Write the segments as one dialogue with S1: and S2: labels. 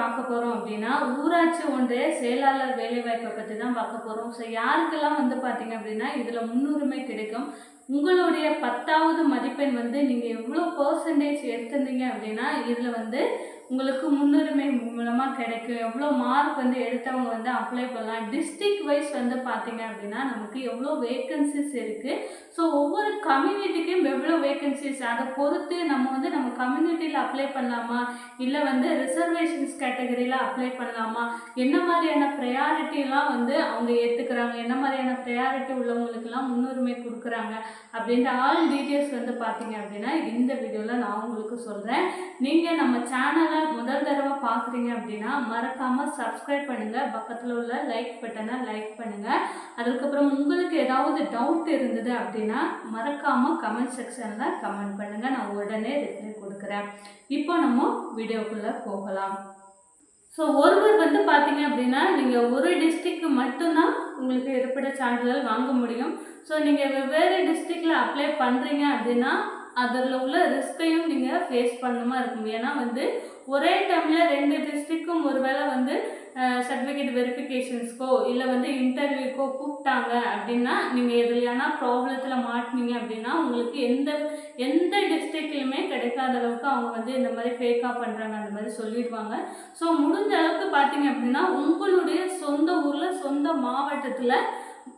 S1: பார்க்க போகிறோம் அப்படின்னா ஊராட்சி ஒன்றிய செயலாளர் வேலைவாய்ப்பை பற்றி தான் பார்க்க போகிறோம். ஸோ யாருக்கெல்லாம் வந்து பார்த்தீங்க அப்படின்னா இதில் முன்னுரிமை கிடைக்கும், உங்களுடைய 10வது மதிப்பெண் வந்து நீங்கள் எவ்வளோ பர்சன்டேஜ் எடுத்திருந்தீங்க அப்படின்னா இதில் வந்து உங்களுக்கு முன்னுரிமை மூலமாக கிடைக்கும், எவ்வளோ மார்க் வந்து எடுத்தவங்க வந்து அப்ளை பண்ணலாம், டிஸ்ட்ரிக்ட் வைஸ் வந்து பார்த்தீங்க அப்படின்னா நமக்கு எவ்வளோ வேக்கன்சிஸ் இருக்குது. ஸோ ஒவ்வொரு கம்யூனிட்டிக்கும் எவ்வளோ வேக்கன்சிஸ் அதை பொறுத்து நம்ம வந்து நம்ம கம்யூனிட்டியில் அப்ளை பண்ணலாமா, இல்லை வந்து ரிசர்வேஷன்ஸ் கேட்டகரியில் அப்ளை பண்ணலாமா, என்ன மாதிரியான ப்ரையாரிட்டிலாம் வந்து அவங்க ஏற்றுக்கிறாங்க, என்ன மாதிரியான ப்ரையாரிட்டி உள்ளவங்களுக்கெல்லாம் முன்னுரிமை கொடுக்குறாங்க அப்படின்ற ஆல் டீட்டெயில்ஸ் வந்து பார்த்தீங்க அப்படின்னா இந்த வீடியோவில் நான் உங்களுக்கு சொல்கிறேன். நீங்கள் நம்ம சேனலை முதல் தடவை பார்க்குறீங்க அப்படின்னா மறக்காமல் சப்ஸ்கிரைப் பண்ணுங்கள், பக்கத்தில் உள்ள லைக் பட்டனை லைக் பண்ணுங்கள். அதுக்கப்புறம் உங்களுக்கு ஏதாவது டவுட் இருந்தது அப்படின்னா மறக்காமல் கமெண்ட் செக்ஷனில் கமெண்ட் பண்ணுங்கள், நான் உடனே ரிப்ளை கொடுக்குறேன். இப்போ நம்ம வீடியோக்குள்ளே போகலாம். ஸோ ஒருவர் வந்து பார்த்தீங்க அப்படின்னா நீங்கள் ஒரு டிஸ்ட்ரிக்ட் மட்டும்தான் உங்களுக்கு இருப்பிட சான்றிதழ் வாங்க முடியும். ஸோ நீங்கள் வெவ்வேறு டிஸ்ட்ரிக்டில் அப்ளை பண்ணுறீங்க அப்படின்னா அதில் உள்ள ரிஸ்கையும் நீங்கள் ஃபேஸ் பண்ணணுமா இருக்கும். ஏன்னா வந்து ஒரே டைமில் 2 டிஸ்ட்ரிக்டும் ஒரு வேளை வந்து சர்டிஃபிகேட் வெரிஃபிகேஷன்ஸ்க்கோ இல்லை வந்து இன்டர்வியூக்கோ கூப்பிட்டாங்க அப்படின்னா நீங்கள் எதுலையானா ப்ராப்ளத்தில் மாட்டினீங்க அப்படின்னா உங்களுக்கு எந்த டிஸ்ட்ரிக்ட்லையுமே கிடைக்காத அளவுக்கு அவங்க வந்து இந்த மாதிரி ஃபேக்காக பண்ணுறாங்க அந்த மாதிரி சொல்லிடுவாங்க. ஸோ முடிஞ்ச அளவுக்கு பார்த்தீங்க அப்படின்னா உங்களுடைய சொந்த ஊரில் சொந்த மாவட்டத்தில்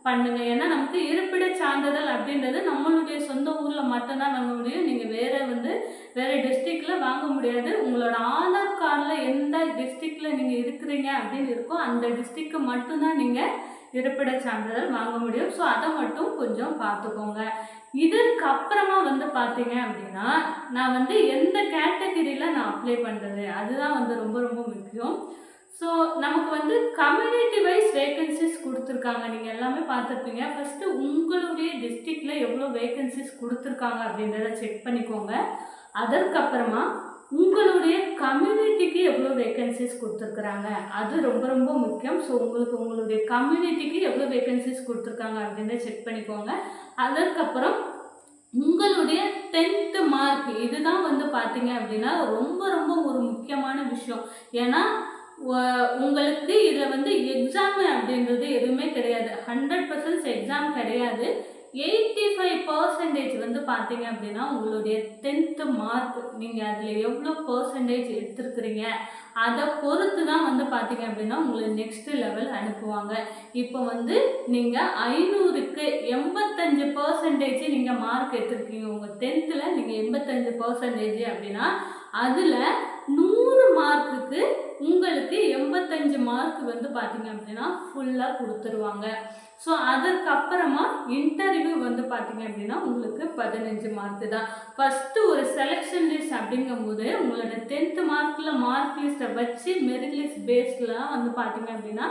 S1: பண்ணுங்க. ஏன்னா நமக்கு இருப்பிட சான்றிதழ் அப்படின்றது நம்மளுடைய சொந்த ஊரில் மட்டும்தான் வாங்க முடியும். நீங்கள் வேறு டிஸ்ட்ரிக்டில் வாங்க முடியாது. உங்களோட ஆதார் கார்டில் எந்த டிஸ்ட்ரிக்டில் நீங்கள் இருக்கிறீங்க அப்படின்னு இருக்கோ அந்த டிஸ்ட்ரிக்ட் மட்டும்தான் நீங்கள் இருப்பிட சான்றிதழ் வாங்க முடியும். ஸோ அதை மட்டும் கொஞ்சம் பார்த்துக்கோங்க. இதுக்கப்புறமா வந்து பார்த்தீங்க அப்படின்னா நான் வந்து எந்த கேட்டகரியில் நான் அப்ளை பண்ணுறது அதுதான் வந்து ரொம்ப ரொம்ப முக்கியம். ஸோ நமக்கு வந்து கம்யூனிட்டி வைஸ் வேக்கன்சிஸ் கொடுத்துருக்காங்க, நீங்கள் எல்லாமே பார்த்துருப்பீங்க. ஃபஸ்ட்டு உங்களுடைய டிஸ்ட்ரிக்டில் எவ்வளோ வேக்கன்சிஸ் கொடுத்துருக்காங்க அப்படின்றத செக் பண்ணிக்கோங்க. அதற்கப்புறமா உங்களுடைய கம்யூனிட்டிக்கு எவ்வளோ வேக்கன்சிஸ் கொடுத்துருக்குறாங்க அது ரொம்ப ரொம்ப முக்கியம். ஸோ உங்களுடைய கம்யூனிட்டிக்கு எவ்வளோ வேக்கன்சிஸ் கொடுத்துருக்காங்க அப்படின்றத செக் பண்ணிக்கோங்க. அதற்கப்புறம் உங்களுடைய 10th மார்க் இதுதான் வந்து பார்த்தீங்க அப்படின்னா ரொம்ப ரொம்ப ஒரு முக்கியமான விஷயம். ஏன்னா உங்களுக்கு இதில் வந்து எக்ஸாம் அப்படின்றது எதுவுமே கிடையாது, 100% எக்ஸாம் கிடையாது. 85% வந்து பார்த்தீங்க அப்படின்னா உங்களுடைய 10th மார்க் நீங்கள் அதில் எவ்வளோ பர்சன்டேஜ் எடுத்துருக்குறீங்க அதை பொறுத்து தான் வந்து பார்த்தீங்க அப்படின்னா உங்களை நெக்ஸ்ட் லெவல் அனுப்புவாங்க. இப்போ வந்து நீங்கள் 500க்கு 85% நீங்கள் மார்க் எடுத்துருக்கீங்க, உங்கள் 10th நீங்கள் 85% அப்படின்னா அதில் 100 மார்க்குக்கு உங்களுக்கு 85 மார்க் வந்து பார்த்தீங்க அப்படின்னா ஃபுல்லாக கொடுத்துருவாங்க. ஸோ அதற்கப்புறமா இன்டர்வியூ வந்து பார்த்தீங்க அப்படின்னா உங்களுக்கு 15 மார்க்கு தான். ஃபஸ்ட்டு ஒரு செலெக்ஷன் லிஸ்ட் அப்படிங்கும்போது உங்களோட 10th மார்க்கில் மார்க் லிஸ்ட்டை வச்சு மெரிட் லிஸ்ட் பேஸ்லாம் வந்து பார்த்தீங்க அப்படின்னா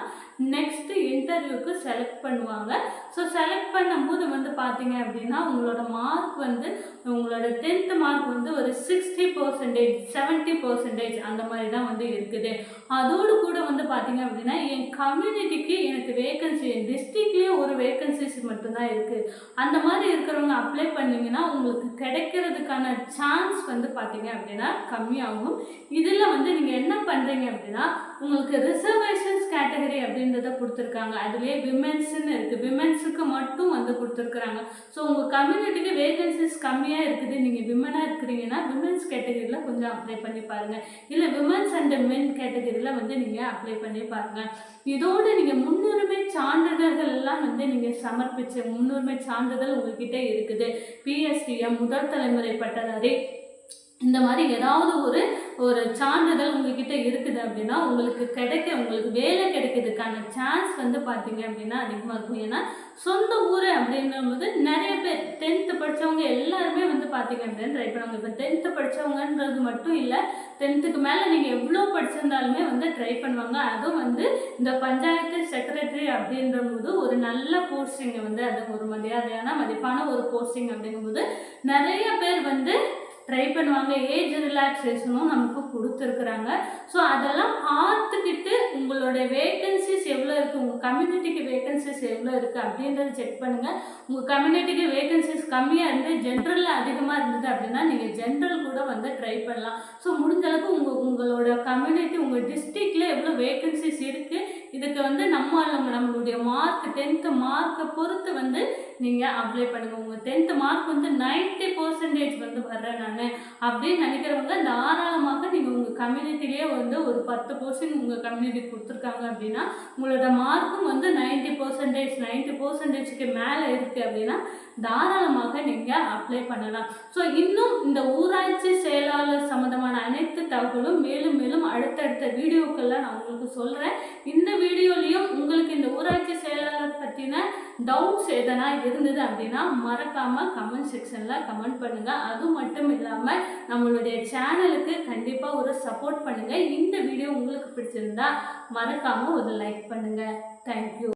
S1: நெக்ஸ்ட்டு இன்டர்வியூக்கு செலக்ட் பண்ணுவாங்க. ஸோ செலக்ட் பண்ணும்போது வந்து பார்த்தீங்க அப்படின்னா உங்களோட மார்க் வந்து உங்களோட 10th மார்க் வந்து ஒரு 60%, 70% அந்த மாதிரி தான் வந்து இருக்குது. அதோடு கூட வந்து பார்த்தீங்க அப்படின்னா என் கம்யூனிட்டிக்கு எனக்கு வேக்கன்சி என் டிஸ்ட்ரிக்ட்லேயே ஒரு வேக்கன்சிஸ் மட்டும்தான் இருக்குது. அந்த மாதிரி இருக்கிறவங்க அப்ளை பண்ணிங்கன்னா உங்களுக்கு கிடைக்கிறதுக்கான சான்ஸ் வந்து பார்த்தீங்க அப்படின்னா கம்மியாகும். இதில் வந்து நீங்கள் என்ன பண்ணுறீங்க அப்படின்னா உங்களுக்கு ரிசர்வேஷன்ஸ் கேட்டகரி அப்படின்றத கொடுத்துருக்காங்க, அதுலேயே விமென்ஸ்ன்னு இருக்குது, விமென்ஸுக்கு மட்டும் வந்து கொடுத்துருக்குறாங்க. ஸோ உங்கள் கம்யூனிட்டிக்கு வேகன்சிஸ் கம்மியாக இருக்குது, நீங்கள் விமனாக இருக்கிறீங்கன்னா விமென்ஸ் கேட்டகரியில் கொஞ்சம் அப்ளை பண்ணி பாருங்கள், இல்லை விமென்ஸ் அண்ட் மென் கேட்டகரியில் வந்து நீங்கள் அப்ளை பண்ணி பாருங்கள். இதோடு நீங்கள் முன்னுரிமை சான்றிதழ்கள் எல்லாம் வந்து நீங்கள் சமர்ப்பிச்ச முன்னுரிமை சான்றிதழ் உங்கள்கிட்ட இருக்குது, PSTM முதல் தலைமுறை பட்டதாரி இந்த மாதிரி ஏதாவது ஒரு சான்றிதழ் உங்ககிட்ட இருக்குது அப்படின்னா உங்களுக்கு வேலை கிடைக்கிறதுக்கான சான்ஸ் வந்து பார்த்தீங்க அப்படின்னா அதிகமாக இருக்கும். ஏன்னா சொந்த ஊர் அப்படின்னும்போது நிறைய பேர் 10th படித்தவங்க எல்லாருமே வந்து பார்த்தீங்க அப்படின்னு ட்ரை பண்ணுவாங்க. இப்போ 10th படித்தவங்கன்றது மட்டும் இல்லை, 10th மேலே நீங்கள் எவ்வளோ படிச்சிருந்தாலுமே வந்து ட்ரை பண்ணுவாங்க. அதுவும் வந்து இந்த பஞ்சாயத்து செக்ரட்டரி அப்படின்ற போது ஒரு நல்ல போஸ்டிங் வந்து அது ஒரு மதிப்பான ஒரு போஸ்டிங் அப்படிங்கும்போது நிறைய பேர் வந்து ட்ரை பண்ணுவாங்க. ஏஜ் ரிலாக்ஸேஷனும் நமக்கு கொடுத்துருக்குறாங்க. ஸோ அதெல்லாம் பார்த்துக்கிட்டு உங்களோட வேக்கன்சிஸ் எவ்வளோ இருக்குது, உங்கள் கம்யூனிட்டிக்கு வேக்கன்சிஸ் எவ்வளோ இருக்குது அப்படின்றத செக் பண்ணுங்கள். உங்கள் கம்யூனிட்டிக்கு வேக்கன்சிஸ் கம்மியாக இருந்து ஜென்ரலில் அதிகமாக இருந்தது அப்படின்னா நீங்கள் ஜென்ரல் கூட வந்து ட்ரை பண்ணலாம். ஸோ முடிஞ்ச அளவுக்கு உங்களோட கம்யூனிட்டி உங்கள் டிஸ்ட்ரிக்டில் எவ்வளோ வேகன்சிஸ் இருக்குது, இதுக்கு வந்து நம்மளுடைய மார்க் 10th மார்க்கை பொறுத்து வந்து நீங்கள் அப்ளை பண்ணுங்கள். உங்கள் 10th மார்க் வந்து 90% வந்து வர்றேன் நான் அப்படின்னு நினைக்கிறவங்க தாராளமாக நீங்கள் உங்கள் கம்யூனிட்டிலேயே வந்து ஒரு 10% உங்கள் கம்யூனிட்டி கொடுத்துருக்காங்க அப்படின்னா உங்களோட மார்க்கும் வந்து 90%க்கு மேலே இருக்குது அப்படின்னா தாராளமாக நீங்கள் அப்ளை பண்ணலாம். ஸோ இன்னும் இந்த ஊராட்சி செயலாளர் சம்மந்தமான அனைத்து தகவலும் மேலும் மேலும் அடுத்தடுத்த வீடியோக்கள்லாம் நான் உங்களுக்கு சொல்கிறேன். இந்த வீடியோலையும் உங்களுக்கு இந்த ஊராட்சி செயலாளர் பற்றின டவுட்ஸ் எதனா இருந்தது அப்படின்னா மறக்காமல் கமெண்ட் செக்ஷனில் கமெண்ட் பண்ணுங்கள். அது மட்டும் இல்லாமல் நம்மளுடைய சேனலுக்கு கண்டிப்பாக ஒரு சப்போர்ட் பண்ணுங்கள். இந்த வீடியோ உங்களுக்கு பிடிச்சிருந்தா மறக்காமல் ஒரு லைக் பண்ணுங்கள். தேங்க்யூ.